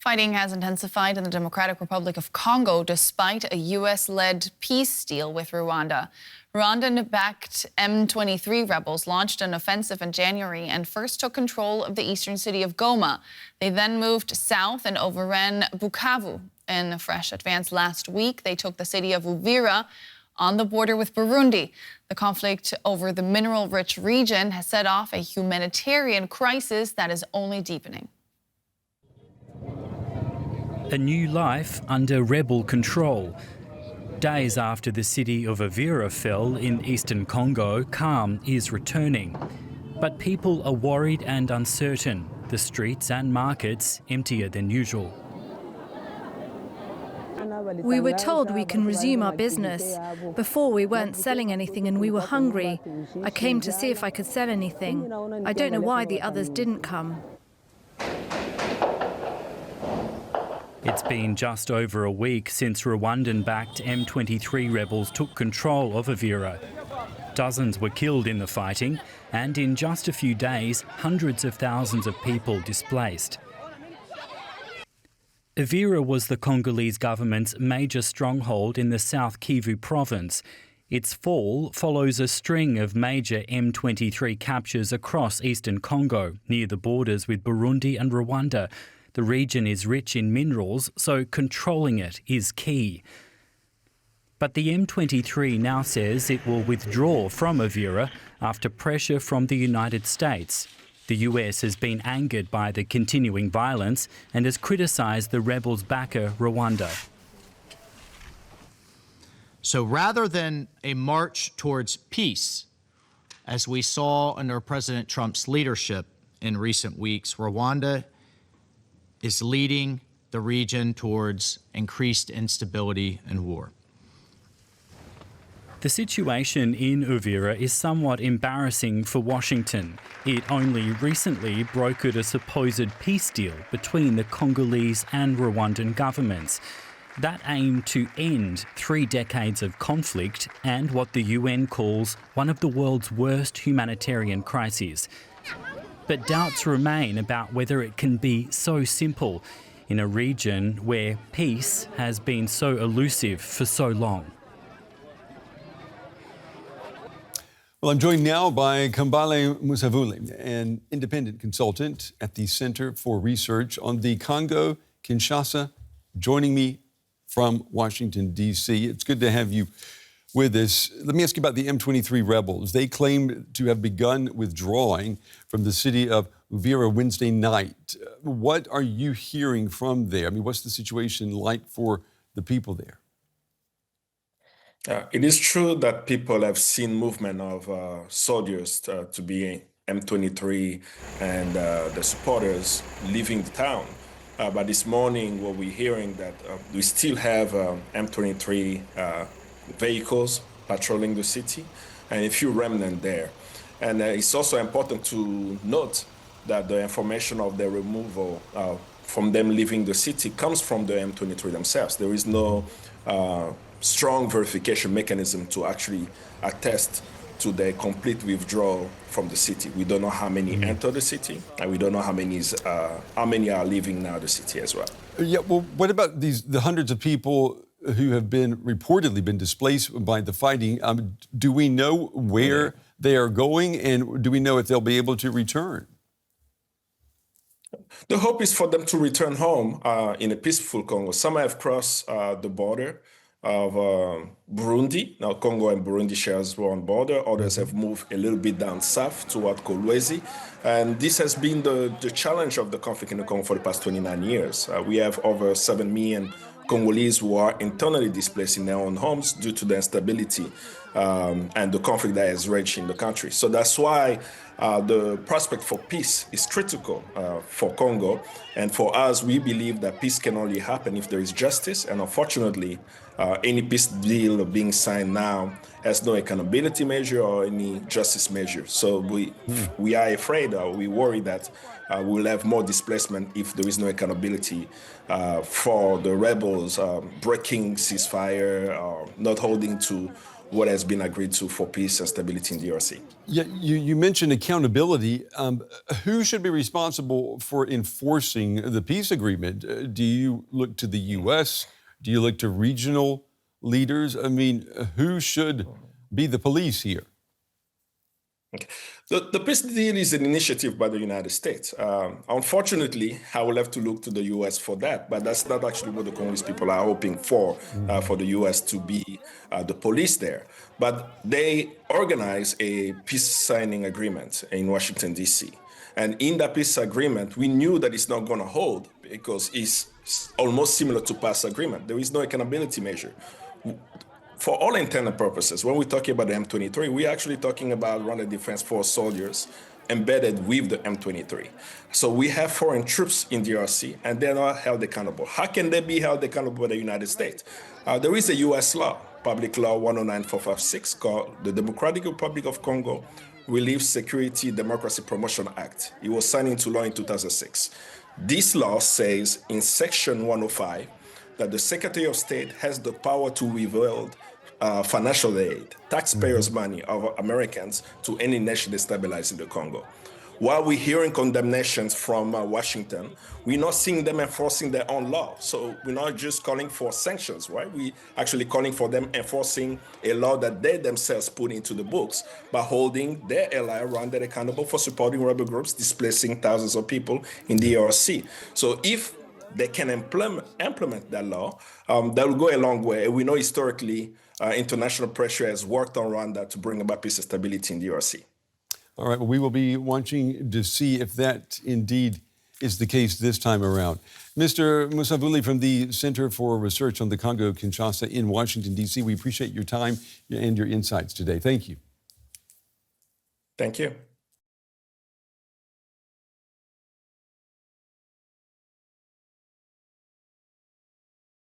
Fighting has intensified in the Democratic Republic of Congo despite a U.S.-led peace deal with Rwanda. Rwandan-backed M23 rebels launched an offensive in January and first took control of the eastern city of Goma. They then moved south and overran Bukavu. In a fresh advance last week, they took the city of Uvira on the border with Burundi. The conflict over the mineral-rich region has set off a humanitarian crisis that is only deepening. A new life under rebel control. Days after the city of Uvira fell in eastern Congo, calm is returning. But people are worried and uncertain. The streets and markets emptier than usual. We were told we can resume our business. Before, we weren't selling anything and we were hungry. I came to see if I could sell anything. I don't know why the others didn't come. It's been just over a week since Rwandan-backed M23 rebels took control of Uvira. Dozens were killed in the fighting, and in just a few days, hundreds of thousands of people displaced. Uvira was the Congolese government's major stronghold in the South Kivu province. Its fall follows a string of major M23 captures across eastern Congo, near the borders with Burundi and Rwanda. The region is rich in minerals, so controlling it is key. But the M23 now says it will withdraw from Uvira after pressure from the United States. The US has been angered by the continuing violence and has criticised the rebels' backer, Rwanda. So rather than a march towards peace, as we saw under President Trump's leadership in recent weeks, Rwanda is leading the region towards increased instability and war. The situation in Uvira is somewhat embarrassing for Washington. It only recently brokered a supposed peace deal between the Congolese and Rwandan governments. That aimed to end 3 decades of conflict and what the UN calls one of the world's worst humanitarian crises. But doubts remain about whether it can be so simple in a region where peace has been so elusive for so long. Well, I'm joined now by Kambale Musavuli, an independent consultant at the Center for Research on the Congo-Kinshasa, joining me from Washington, D.C. It's good to have you with us. Let me ask you about the M23 rebels. They claim to have begun withdrawing from the city of Uvira Wednesday night. What are you hearing from there? I mean, what's the situation like for the people there? It is true that people have seen movement of soldiers to be M23 and the supporters leaving the town. But this morning, what we're hearing that we still have M23 vehicles patrolling the city and a few remnants there. And it's also important to note that the information of their removal from them leaving the city comes from the M23 themselves. There is no strong verification mechanism to actually attest to their complete withdrawal from the city. We don't know how many enter the city, and we don't know how many are leaving now the city as well. Yeah, well, what about the hundreds of people who have reportedly been displaced by the fighting? Do we know where they are going, and do we know if they'll be able to return? The hope is for them to return home in a peaceful Congo. Some have crossed the border of Burundi. Now Congo and Burundi shares one border. Others have moved a little bit down south toward Kolwezi. And this has been the challenge of the conflict in the Congo for the past 29 years. We have over 7 million Congolese who are internally displaced in their own homes due to the instability and the conflict that has raged in the country. So that's why the prospect for peace is critical for Congo. And for us, we believe that peace can only happen if there is justice. And unfortunately, any peace deal being signed now has no accountability measure or any justice measure. So we are afraid, we worry that we'll have more displacement if there is no accountability for the rebels breaking ceasefire, not holding to what has been agreed to for peace and stability in DRC. Yeah, you mentioned accountability. Who should be responsible for enforcing the peace agreement? Do you look to the U.S.? Do you look to regional leaders? I mean, who should be the police here? Okay. The peace deal is an initiative by the United States. Unfortunately, I will have to look to the U.S. for that, but that's not actually what the Congolese people are hoping for the U.S. to be the police there. But they organize a peace signing agreement in Washington, D.C. And in that peace agreement, we knew that it's not going to hold because it's almost similar to past agreement. There is no accountability measure. For all intents and purposes, when we're talking about the M23, we're actually talking about Rwanda Defense Force soldiers embedded with the M23. So we have foreign troops in DRC, and they're not held accountable. How can they be held accountable by the United States? There is a U.S. law, Public Law 109456, called the Democratic Republic of Congo Relief, Security, Democracy Promotion Act. It was signed into law in 2006. This law says in Section 105 that the Secretary of State has the power to withhold financial aid, taxpayers' money of Americans to any nation destabilizing the Congo. While we're hearing condemnations from Washington, we're not seeing them enforcing their own law. So we're not just calling for sanctions, right? We're actually calling for them enforcing a law that they themselves put into the books by holding their ally Rwanda accountable for supporting rebel groups, displacing thousands of people in the DRC. So if they can implement that law, that will go a long way. We know historically international pressure has worked on Rwanda to bring about peace and stability in the DRC. All right, well, we will be watching to see if that indeed is the case this time around. Mr. Musavuli from the Center for Research on the Congo-Kinshasa in Washington, D.C., we appreciate your time and your insights today. Thank you. Thank you.